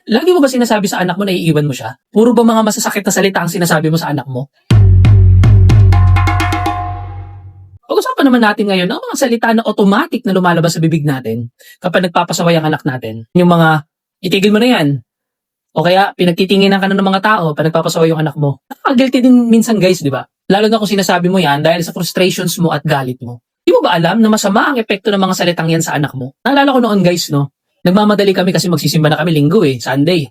Lagi mo ba sinasabi sa anak mo na iiwan mo siya? Puro ba mga masasakit na salita ang sinasabi mo sa anak mo? Pag-usapan naman natin ngayon ang mga salita na automatic na lumalabas sa bibig natin kapag nagpapasaway ang anak natin. Yung mga, itigil mo na yan. O kaya, pinagtitinginan ka na ng mga tao pag nagpapasaway yung anak mo. Nakaka-guilty din minsan guys, di ba? Lalo na kung sinasabi mo yan dahil sa frustrations mo at galit mo. Di mo ba alam na masama ang epekto ng mga salitang yan sa anak mo? Naalala ko noon guys, no? Nagmamadali kami kasi magsisimba na kami linggo Sunday.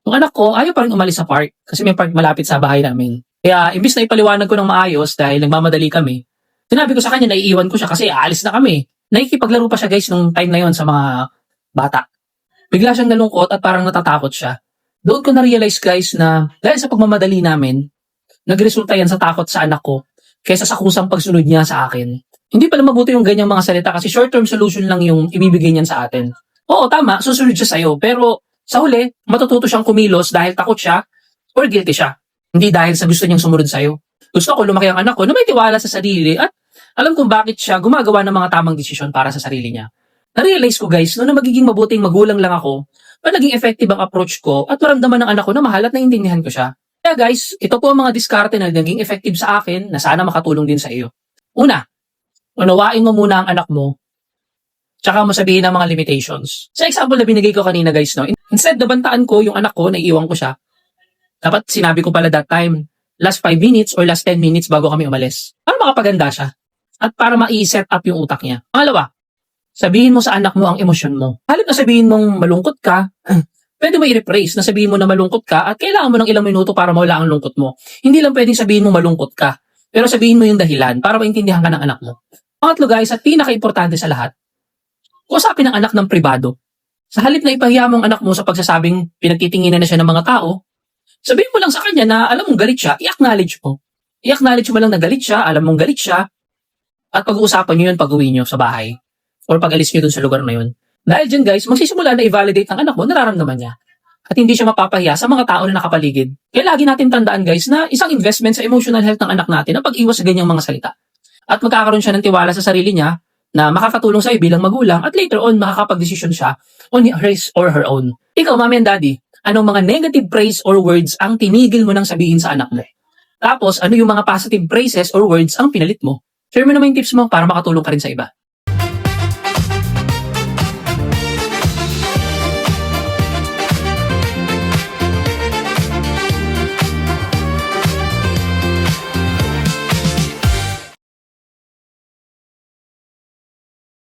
Yung anak ko, ayaw pa rin umalis sa park kasi may park malapit sa bahay namin. Kaya, imbis na ipaliwanag ko ng maayos dahil nagmamadali kami, sinabi ko sa kanya na iiwan ko siya kasi aalis na kami. Nakikipaglaro pa siya guys nung time na yon sa mga bata. Bigla siyang nalungkot at parang natatakot siya. Doon ko na-realize guys na dahil sa pagmamadali namin, nagresulta yan sa takot sa anak ko kaysa sa kusang pagsunod niya sa akin. Hindi pala mabuti yung ganyang mga salita kasi short-term solution lang yung ibibigay niyan sa atin. Oo, tama, susunod siya sa'yo. Pero sa huli, matututo siyang kumilos dahil takot siya or guilty siya. Hindi dahil sa gusto niyang sumunod sa'yo. Gusto ko lumaki ang anak ko na may tiwala sa sarili at alam kung bakit siya gumagawa ng mga tamang desisyon para sa sarili niya. Na-realize ko guys, no, na magiging mabuting magulang lang ako, pa naging effective ang approach ko at maramdaman ng anak ko na mahal at naiintindihan ko siya. Kaya guys, ito po ang mga diskarte na naging effective sa akin na sana makatulong din sa iyo. Una, unawain mo muna ang anak mo, tsaka mo sabihin ang mga limitations. Sa example na binigay ko kanina guys, no, instead na bantaan ko yung anak ko na iiwan ko siya, dapat sinabi ko pala that time, last 5 minutes or last 10 minutes bago kami umalis. Para makapaganda siya. At para ma-set up yung utak niya. Pangalawa, sabihin mo sa anak mo ang emosyon mo. Halip na sabihin mong malungkot ka, pwede mo i-rephrase na sabihin mo na malungkot ka at kailangan mo ng ilang minuto para mawala ang lungkot mo. Hindi lang pwedeng sabihin mo malungkot ka, pero sabihin mo yung dahilan para maintindihan ka ng anak mo. Pangatlo guys, at pinaka-importante sa lahat, usapin ang anak ng pribado. Sa halip na ipahiya mo ang anak mo sa pagsasabing pinagtitinginan na siya ng mga tao, sabihin mo lang sa kanya na alam mong galit siya, i-acknowledge mo. I-acknowledge mo lang na galit siya, alam mong galit siya, at pag-uusapan nyo yun pag-uwi nyo sa bahay or pag-alis nyo dun sa lugar na yun. Dahil dyan guys, magsisimula na i-validate ng anak mo nararamdaman niya at hindi siya mapapahiya sa mga tao na nakapaligid. Kaya lagi natin tandaan guys na isang investment sa emotional health ng anak natin ang pag-iwas sa ganyang mga salita. At magkakaroon siya ng tiwala sa sarili niya na makakatulong sa'yo bilang magulang at later on makakapag-desisyon siya on his or her own. Ikaw, mami and daddy, anong mga negative praise or words ang tinigil mo nang sabihin sa anak mo? Tapos, ano yung mga positive praises or words ang pinalit mo? Share mo naman yung tips mo para makatulong ka rin sa iba.